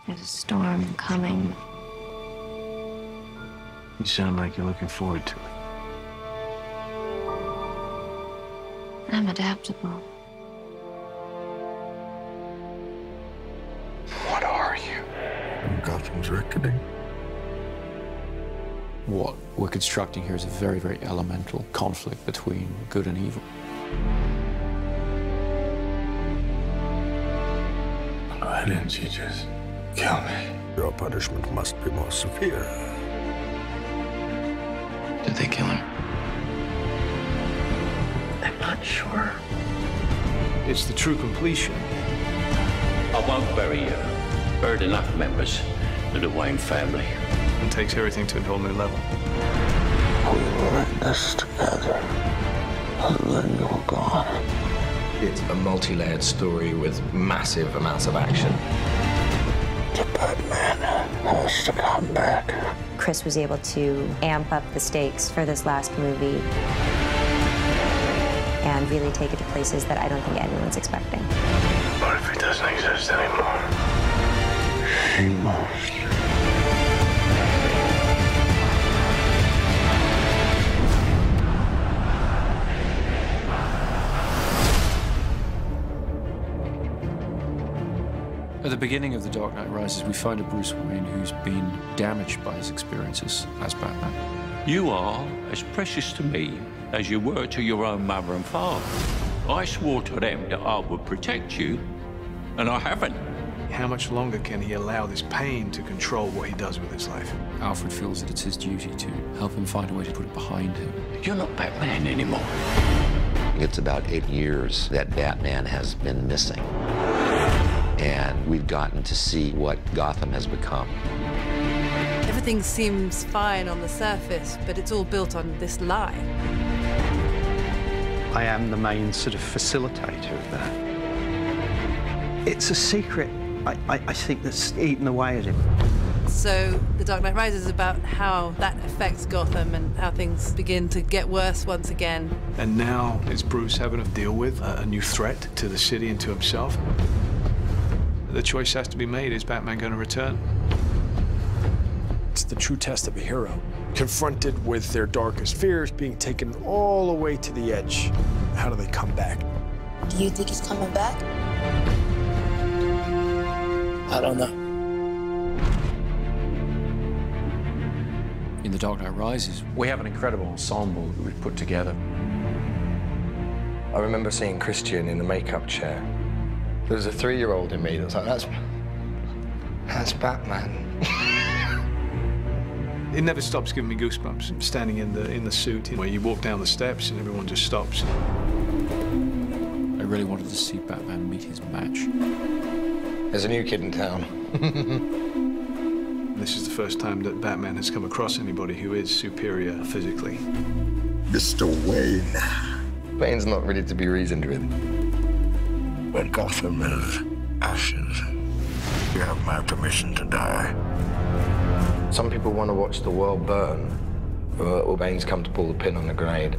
There's a storm coming. You sound like you're looking forward to it. I'm adaptable. What are you? Gotham's reckoning. What we're constructing here is a very, very elemental conflict between good and evil. Why didn't you just kill me? Your punishment must be more severe. Did they kill him? I'm not sure. It's the true completion. I won't bury you. Buried enough members of the Wayne family. It takes everything to a whole new level. We were in this together, and then you were gone. It's a multi-layered story with massive amounts of action. The Batman has to come back. Chris was able to amp up the stakes for this last movie and really take it to places that I don't think anyone's expecting. What if it doesn't exist anymore? She must. At the beginning of The Dark Knight Rises, we find a Bruce Wayne who's been damaged by his experiences as Batman. You are as precious to me as you were to your own mother and father. I swore to them that I would protect you, and I haven't. How much longer can he allow this pain to control what he does with his life? Alfred feels that it's his duty to help him find a way to put it behind him. You're not Batman anymore. It's about 8 years that Batman has been missing. And we've gotten to see what Gotham has become. Everything seems fine on the surface, but it's all built on this lie. I am the main sort of facilitator of that. It's a secret, I think, that's eaten away at him. So The Dark Knight Rises is about how that affects Gotham and how things begin to get worse once again. And now it's Bruce having to deal with a new threat to the city and to himself. The choice has to be made. Is Batman going to return? It's the true test of a hero. Confronted with their darkest fears, being taken all the way to the edge. How do they come back? Do you think he's coming back? I don't know. In The Dark Knight Rises, we have an incredible ensemble that we've put together. I remember seeing Christian in the makeup chair. There was a 3-year-old in me that was like, that's Batman. It never stops giving me goosebumps. Standing in the suit, where you walk down the steps and everyone just stops. I really wanted to see Batman meet his match. There's a new kid in town. This is the first time that Batman has come across anybody who is superior physically. Mr. Wayne. Wayne's not ready to be reasoned with. When Gotham is ashes, you have my permission to die. Some people want to watch the world burn, but Wayne's come to pull the pin on the grenade.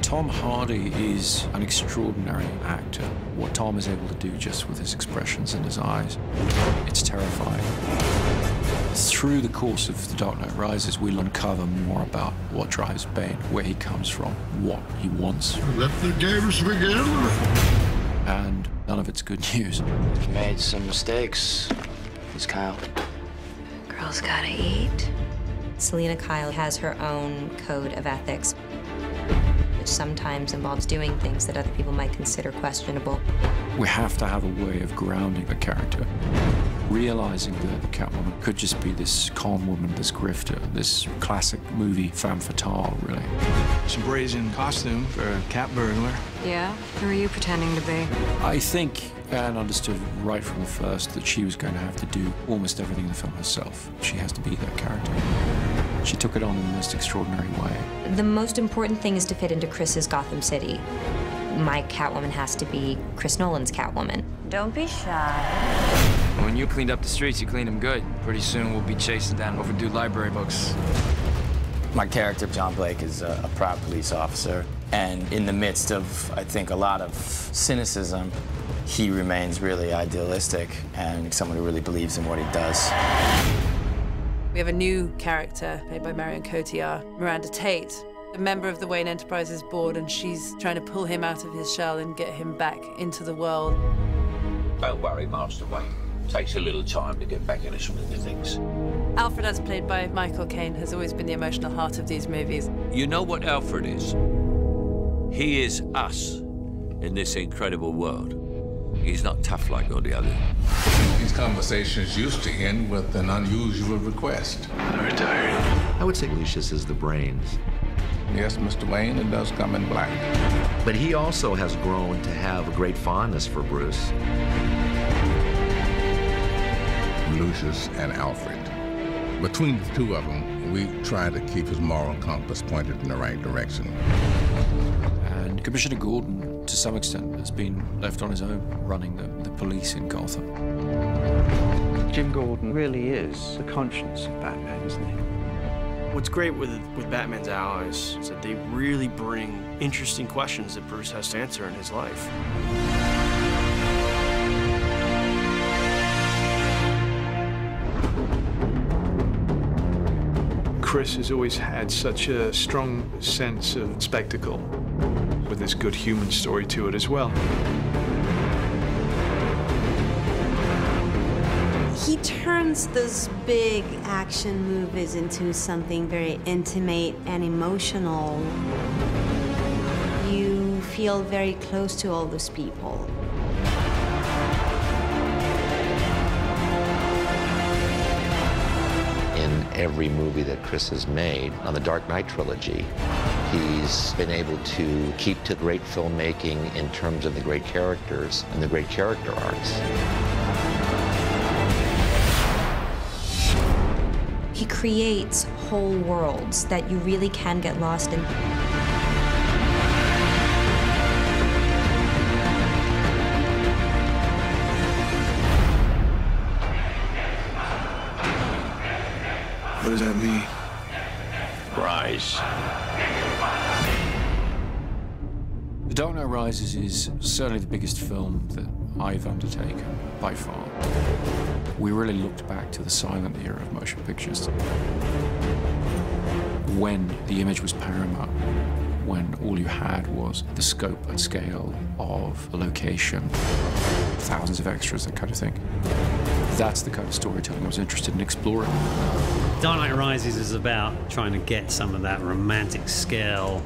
Tom Hardy is an extraordinary actor. What Tom is able to do just with his expressions and his eyes, it's terrifying. Through the course of The Dark Knight Rises, we'll uncover more about what drives Bane, where he comes from, what he wants. Let the games begin. And none of it's good news. He made some mistakes. He's Kyle. Girls gotta eat. Selina Kyle has her own code of ethics, which sometimes involves doing things that other people might consider questionable. We have to have a way of grounding the character, realizing that Catwoman could just be this con woman, this grifter, this classic movie femme fatale, really. It's a brazen costume for a cat burglar. Yeah? Who are you pretending to be? I think Anne understood right from the first that she was going to have to do almost everything in the film herself. She has to be that character. She took it on in the most extraordinary way. The most important thing is to fit into Chris's Gotham City. My Catwoman has to be Chris Nolan's Catwoman. Don't be shy. When you cleaned up the streets, you cleaned them good. Pretty soon we'll be chasing down overdue library books. My character, John Blake, is a proud police officer. And in the midst of, I think, a lot of cynicism, he remains really idealistic and someone who really believes in what he does. We have a new character played by Marion Cotillard, Miranda Tate, a member of the Wayne Enterprises board, and she's trying to pull him out of his shell and get him back into the world. Don't worry, Master Wayne. Takes a little time to get back in the swing of things. Alfred, as played by Michael Caine, has always been the emotional heart of these movies. You know what Alfred is? He is us in this incredible world. He's not tough like all the others. These conversations used to end with an unusual request. I'm retired. I would say Lucius is the brains. Yes, Mr. Wayne, it does come in black. But he also has grown to have a great fondness for Bruce. Lucius and Alfred. Between the two of them, we try to keep his moral compass pointed in the right direction. And Commissioner Gordon, to some extent, has been left on his own running the police in Gotham. Jim Gordon really is the conscience of Batman, isn't he? What's great with Batman's allies is that they really bring interesting questions that Bruce has to answer in his life. Chris has always had such a strong sense of spectacle, with this good human story to it as well. He turns those big action movies into something very intimate and emotional. You feel very close to all those people. In every movie that Chris has made on the Dark Knight trilogy, he's been able to keep to great filmmaking in terms of the great characters and the great character arcs. He creates whole worlds that you really can get lost in. What does that mean? Rise. The Dark Knight Rises is certainly the biggest film that I've undertaken, by far. We really looked back to the silent era of motion pictures, when the image was paramount, when all you had was the scope and scale of a location, thousands of extras, that kind of thing. That's the kind of storytelling I was interested in exploring. Dark Knight Rises is about trying to get some of that romantic scale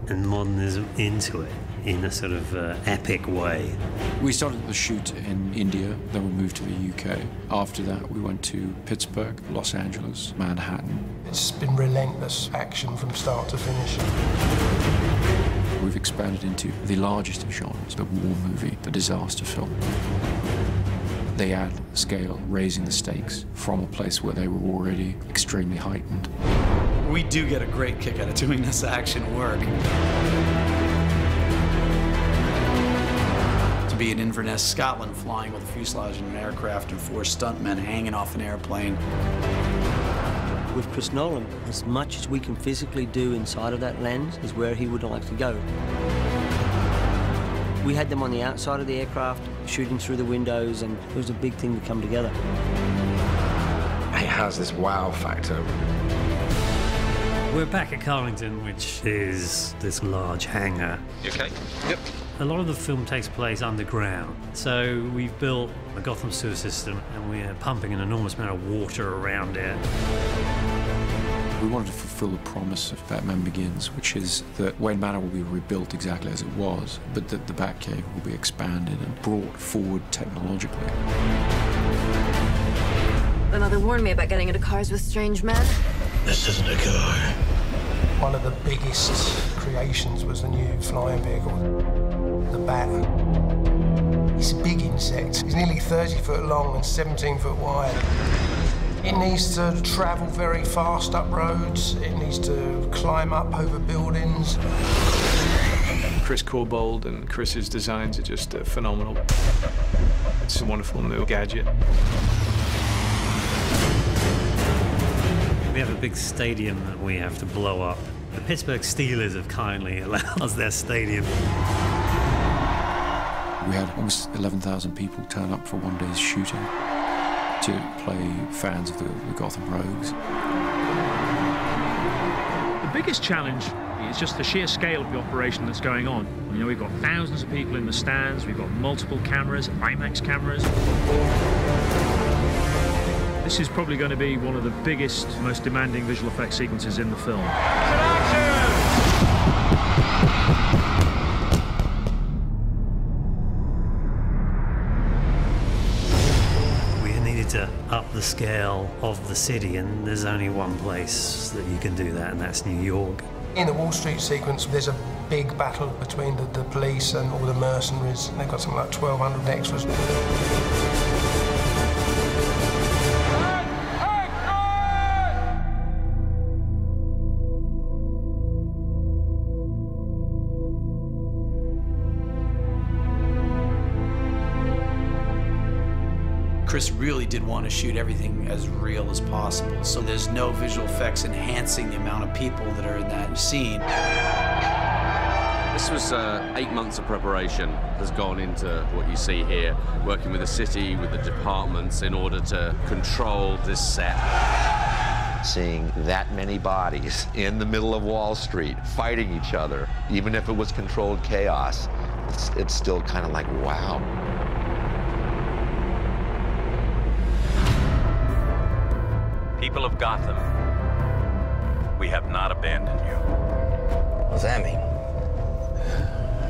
and modernism into it in a sort of epic way. We started the shoot in India, then we moved to the UK. After that, we went to Pittsburgh, Los Angeles, Manhattan. It's been relentless action from start to finish. We've expanded into the largest of genres, the war movie, the disaster film. They add scale, raising the stakes from a place where they were already extremely heightened. We do get a great kick out of doing this action work. To be in Inverness, Scotland, flying with a fuselage in an aircraft and 4 stuntmen hanging off an airplane. With Chris Nolan, as much as we can physically do inside of that lens is where he would like to go. We had them on the outside of the aircraft, shooting through the windows, and it was a big thing to come together. It has this wow factor. We're back at Carlington, which is this large hangar. You okay? Yep. A lot of the film takes place underground, so we've built a Gotham sewer system and we're pumping an enormous amount of water around it. We wanted to fulfill the promise of Batman Begins, which is that Wayne Manor will be rebuilt exactly as it was, but that the Batcave will be expanded and brought forward technologically. My mother warned me about getting into cars with strange men. This isn't a car. One of the biggest creations was the new flying vehicle, the Bat. It's a big insect. It's nearly 30 foot long and 17 foot wide. It needs to travel very fast up roads. It needs to climb up over buildings. Chris Corbould and Chris's designs are just phenomenal. It's a wonderful new gadget. We have a big stadium that we have to blow up. The Pittsburgh Steelers have kindly allowed us their stadium. We had almost 11,000 people turn up for one day's shooting to play fans of the Gotham Rogues. The biggest challenge is just the sheer scale of the operation that's going on. You know, we've got thousands of people in the stands, we've got multiple cameras, IMAX cameras. This is probably going to be one of the biggest, most demanding visual effects sequences in the film. We needed to up the scale of the city, and there's only one place that you can do that, and that's New York. In the Wall Street sequence, there's a big battle between the police and all the mercenaries. And they've got something like 1,200 extras. Chris really did want to shoot everything as real as possible, so there's no visual effects enhancing the amount of people that are in that scene. This was 8 months of preparation has gone into what you see here, working with the city, with the departments in order to control this set. Seeing that many bodies in the middle of Wall Street fighting each other, even if it was controlled chaos, it's still kind of like, wow. People of Gotham, we have not abandoned you. What does that mean?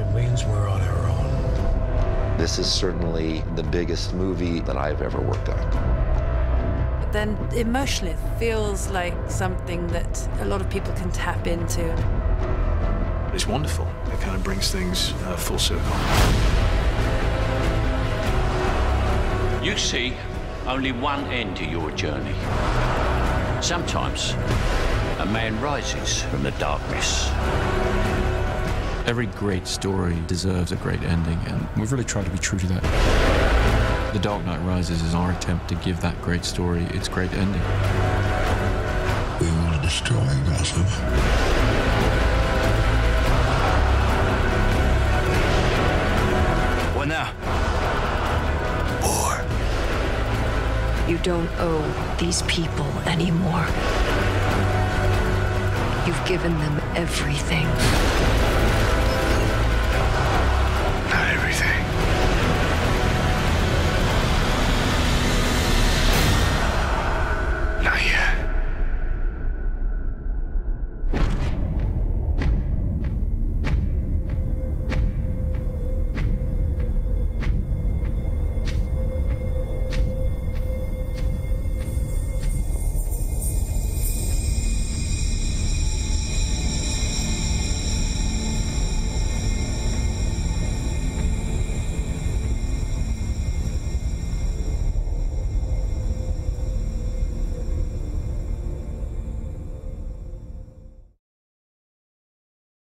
It means we're on our own. This is certainly the biggest movie that I've ever worked on. But then emotionally, it feels like something that a lot of people can tap into. It's wonderful. It kind of brings things full circle. You see only one end to your journey. Sometimes a man rises from the darkness. Every great story deserves a great ending, and we've really tried to be true to that. The Dark Knight Rises is our attempt to give that great story its great ending. We will destroy Gotham. What now? You don't owe these people anymore. You've given them everything.